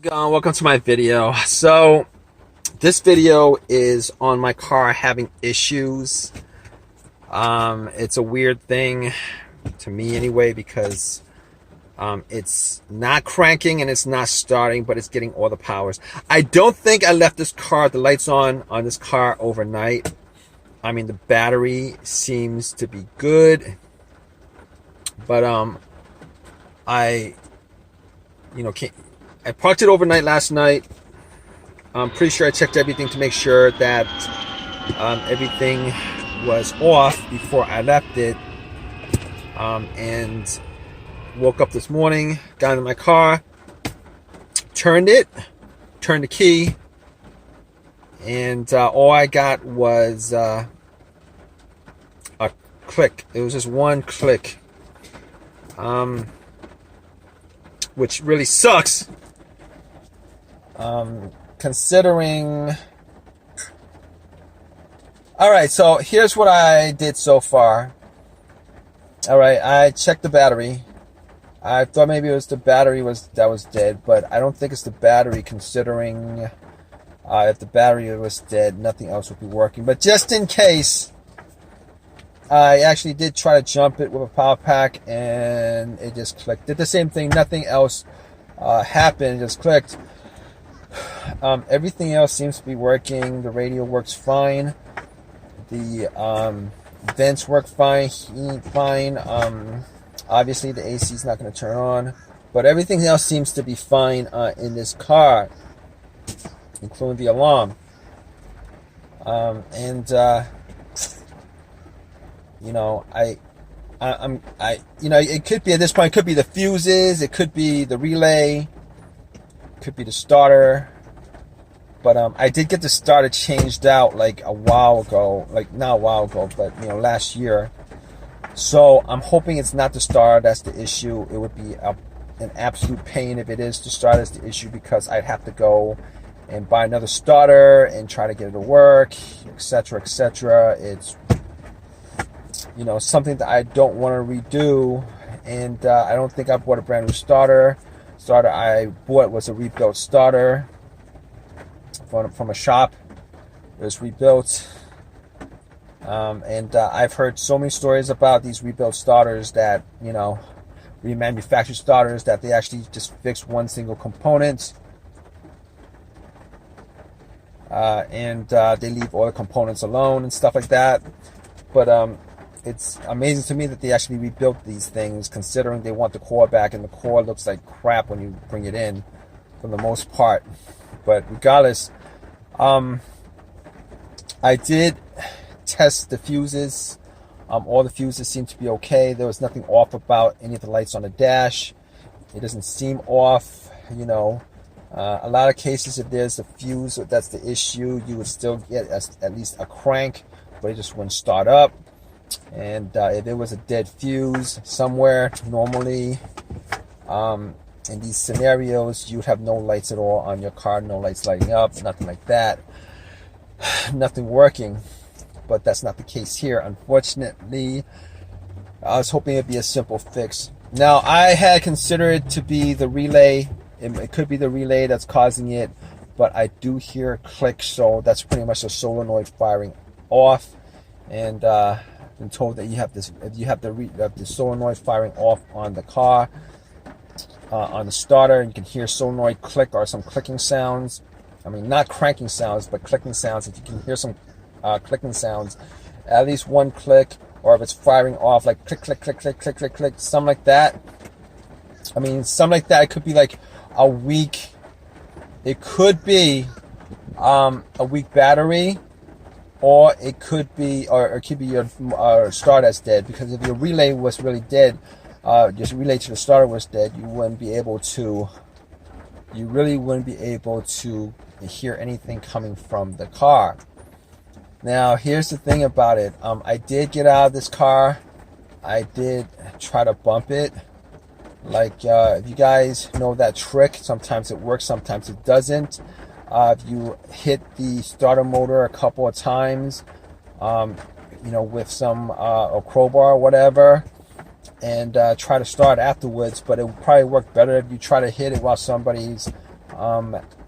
Welcome to my video. So this video is on my car having issues. It's a weird thing to me anyway, because it's not cranking and it's not starting, but it's getting all the powers. I don't think I left the lights on this car overnight. I mean, the battery seems to be good, but I parked it overnight last night. I'm pretty sure I checked everything to make sure that everything was off before I left it. And woke up this morning, got into my car, turned the key, and all I got was a click. It was just one click, which really sucks. Considering... Alright, so here's what I did so far. Alright, I checked the battery. I thought maybe it was the battery that was dead, but I don't think it's the battery, considering if the battery was dead, nothing else would be working. But just in case, I actually did try to jump it with a power pack, and it just clicked. Did the same thing, nothing else happened, it just clicked. Everything else seems to be working. The radio works fine. The vents work fine. Heat fine. Obviously, the AC is not going to turn on, but everything else seems to be fine in this car, including the alarm. It could be, at this point, it could be the fuses, it could be the relay, it could be the starter. But I did get the starter changed out like a while ago, like not a while ago, but last year. So I'm hoping it's not the starter that's the issue. It would be an absolute pain if it is the starter that's the issue, because I'd have to go and buy another starter and try to get it to work, etc., etc. It's something that I don't want to redo, and I don't think I bought a brand new starter. Starter I bought was a rebuilt starter from a shop. It was rebuilt, and I've heard so many stories about these rebuilt starters that remanufactured starters, that they actually just fix one single component, and they leave all the components alone and stuff like that. But it's amazing to me that they actually rebuilt these things, considering they want the core back, and the core looks like crap when you bring it in, for the most part. But regardless, I did test the fuses. All the fuses seem to be okay. There was nothing off about any of the lights on the dash. It doesn't seem off. A lot of cases, if there's a fuse that's the issue, you would still get at least a crank, but it just wouldn't start up. And if it was a dead fuse somewhere, normally in these scenarios, you'd have no lights at all on your car, no lights lighting up, nothing like that, nothing working. But that's not the case here, unfortunately. I was hoping it'd be a simple fix. Now, I had considered it to be the relay. It could be the relay that's causing it, but I do hear a click, so that's pretty much the solenoid firing off. And been told that you have this, if you have the solenoid firing off on the car, on the starter, you can hear solenoid click or some clicking sounds. I mean, not cranking sounds, but clicking sounds. If you can hear some clicking sounds, at least one click, or if it's firing off, like click, click, click, click, click, click, click, something like that. I mean, something like that. It could be like a weak. It could be a weak battery, or it could be, your starter that's dead. Because if your relay was really dead, just relay to the starter was dead, you really wouldn't be able to hear anything coming from the car. Now, here's the thing about it. I did get out of this car. I did try to bump it. Like, if you guys know that trick, sometimes it works, sometimes it doesn't. If you hit the starter motor a couple of times, with some a crowbar or whatever, and try to start afterwards. But it would probably work better if you try to hit it while somebody's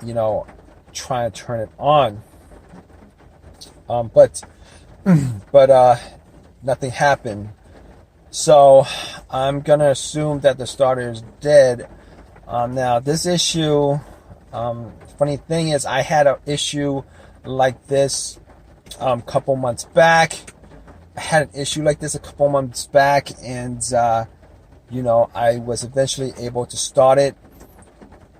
you know, trying to turn it on. But nothing happened. So I'm gonna assume that the starter is dead. Now this issue, funny thing is, I had an issue like this couple months back. I had an issue like this a couple months back, and you know, I was eventually able to start it,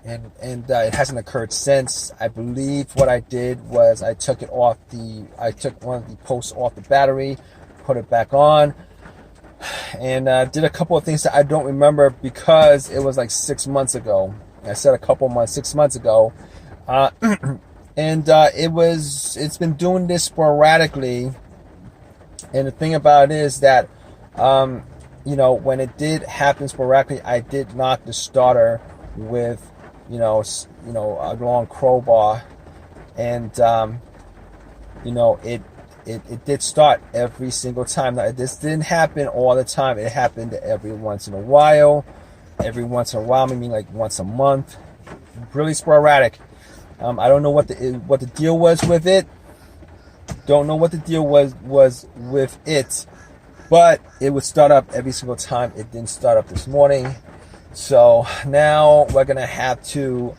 and it hasn't occurred since. I believe what I did was I took one of the posts off the battery, put it back on, and did a couple of things that I don't remember because it was like 6 months ago. I said 6 months ago, and it's been doing this sporadically. And the thing about it is that, you know, when it did happen sporadically, I did knock the starter with, you know, a long crowbar, and you know, it did start every single time. Now, this didn't happen all the time. It happened every once in a while. Every once in a while, maybe like once a month. Really sporadic. I don't know what the deal was with it. Don't know what the deal was with it, but it would start up every single time. It didn't start up this morning, so now we're gonna have to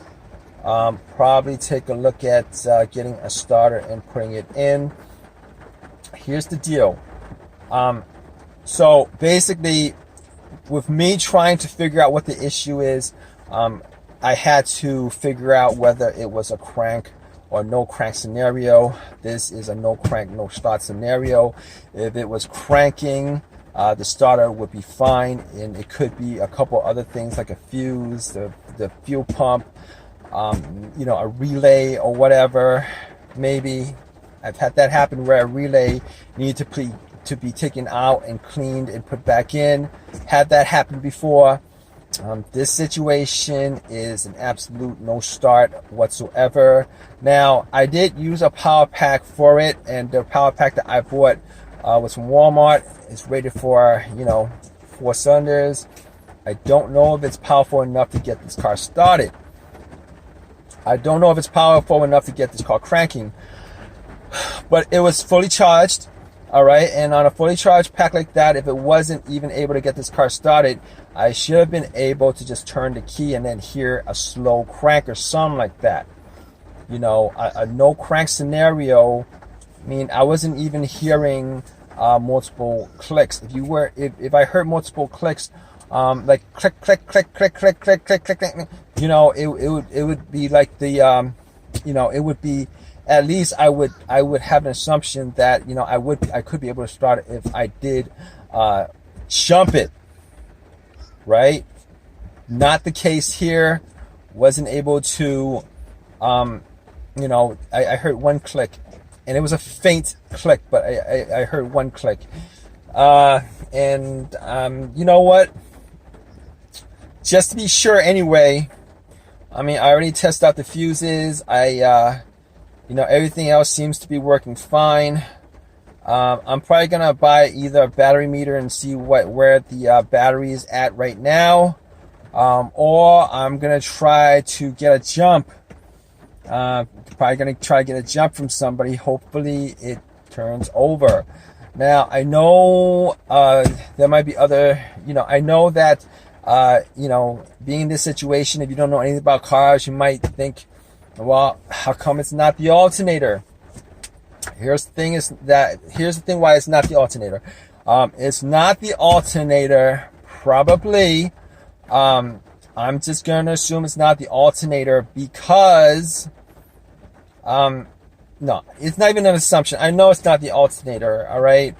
probably take a look at getting a starter and putting it in. Here's the deal. So basically, with me trying to figure out what the issue is, I had to figure out whether it was a crank or no crank scenario. This is a no crank, no start scenario. If it was cranking, the starter would be fine, and it could be a couple other things like a fuse, the fuel pump, you know, a relay or whatever. Maybe I've had that happen where a relay needed to be taken out and cleaned and put back in. Had that happen before. This situation is an absolute no start whatsoever. Now, I did use a power pack for it, and the power pack that I bought was from Walmart. It's rated for, you know, 4 cylinders. I don't know if it's powerful enough to get this car started. I don't know if it's powerful enough to get this car cranking, but it was fully charged. All right, and on a fully charged pack like that, if it wasn't even able to get this car started, I should have been able to just turn the key and then hear a slow crank or something like that. You know, a no crank scenario. I mean, I wasn't even hearing multiple clicks. If I heard multiple clicks, like click, click, click, click, click, click, click, click, click, you know, it would be like the, you know, it would be. At least I would have an assumption that, you know, I could be able to start it if I did jump it, right? Not the case here. Wasn't able to, you know, I heard one click, and it was a faint click, but I heard one click, and you know what? Just to be sure, anyway. I mean, I already tested out the fuses. You know, everything else seems to be working fine. I'm probably gonna buy either a battery meter and see where the battery is at right now, or I'm gonna try to get a jump. Probably gonna try to get a jump from somebody. Hopefully, it turns over. Now, I know there might be other. You know, I know that you know, being in this situation, if you don't know anything about cars, you might think, well, how come it's not the alternator? Here's the thing why it's not the alternator. It's not the alternator, probably. I'm just going to assume it's not the alternator because, no, it's not even an assumption. I know it's not the alternator, all right?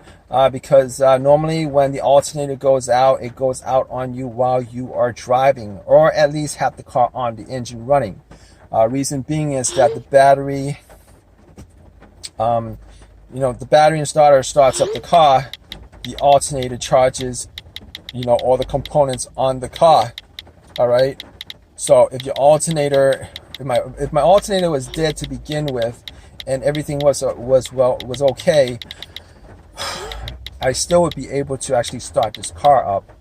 Because normally when the alternator goes out, it goes out on you while you are driving, or at least have the car on, the engine running. Reason being is that the battery, you know, the battery and starter starts up the car. The alternator charges, you know, all the components on the car. All right. So if your alternator, if my alternator was dead to begin with, and everything was okay, I still would be able to actually start this car up.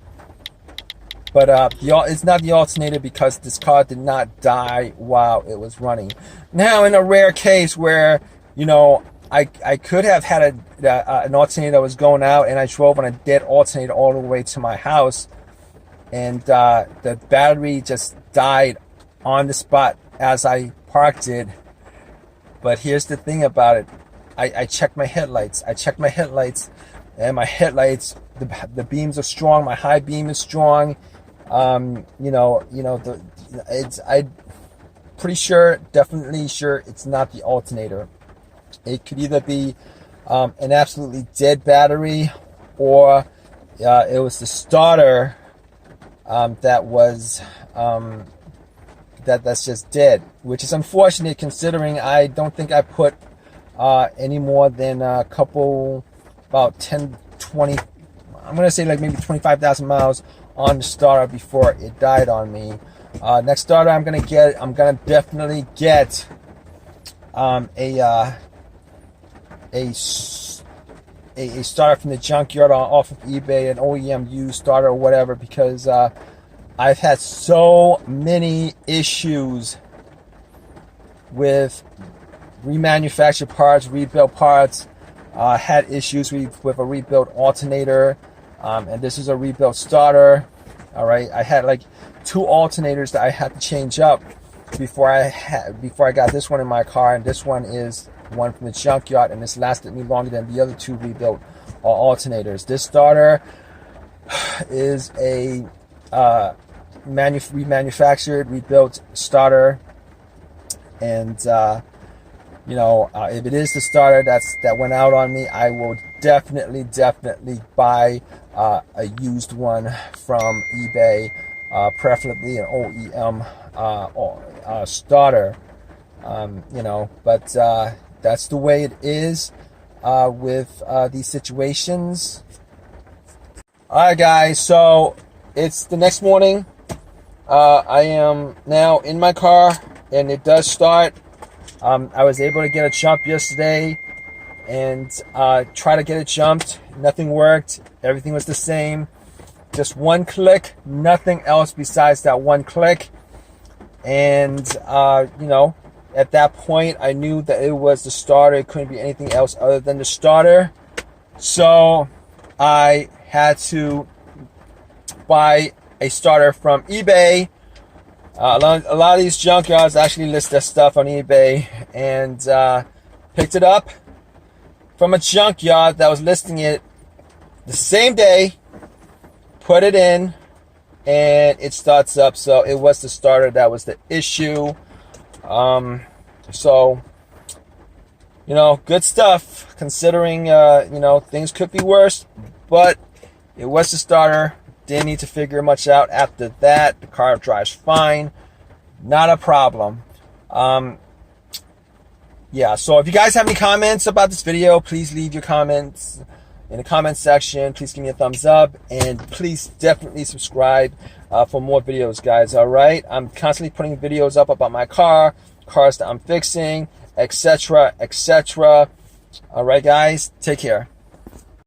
But it's not the alternator, because this car did not die while it was running. Now, in a rare case where, you know, I could have had an alternator that was going out, and I drove on a dead alternator all the way to my house, and the battery just died on the spot as I parked it. But here's the thing about it. I checked my headlights. And my headlights, the beams are strong. My high beam is strong. I'm pretty sure, definitely sure, it's not the alternator. It could either be an absolutely dead battery, or it was the starter that was that's just dead, which is unfortunate, considering I don't think I put any more than a couple, about 10, 20, I'm gonna say like maybe 25,000 miles on the starter before it died on me. Next starter I'm gonna definitely get a starter from the junkyard off of eBay, an OEM used starter or whatever, because I've had so many issues with remanufactured parts, rebuilt parts. Had issues with a rebuilt alternator, and this is a rebuilt starter. All right, I had like 2 alternators that I had to change up before I got this one in my car, and this one is one from the junkyard, and this lasted me longer than the other 2 rebuilt alternators. This starter is a remanufactured, rebuilt starter, and if it is the starter that went out on me, I will definitely buy a used one from eBay, preferably an OEM starter. But that's the way it is with these situations. All right, guys. So it's the next morning. I am now in my car, and it does start. I was able to get a jump yesterday and try to get it jumped. Nothing worked. Everything was the same. Just one click, nothing else besides that one click. And, at that point, I knew that it was the starter. It couldn't be anything else other than the starter. So I had to buy a starter from eBay. A lot of these junkyards actually list their stuff on eBay, and picked it up from a junkyard that was listing it the same day, put it in, and it starts up. So it was the starter that was the issue. Good stuff, considering, things could be worse, but it was the starter. Didn't need to figure much out after that. The car drives fine. Not a problem. So if you guys have any comments about this video, please leave your comments in the comment section. Please give me a thumbs up, and please definitely subscribe for more videos, guys. All right, I'm constantly putting videos up about my cars that I'm fixing, etc. All right, guys, take care.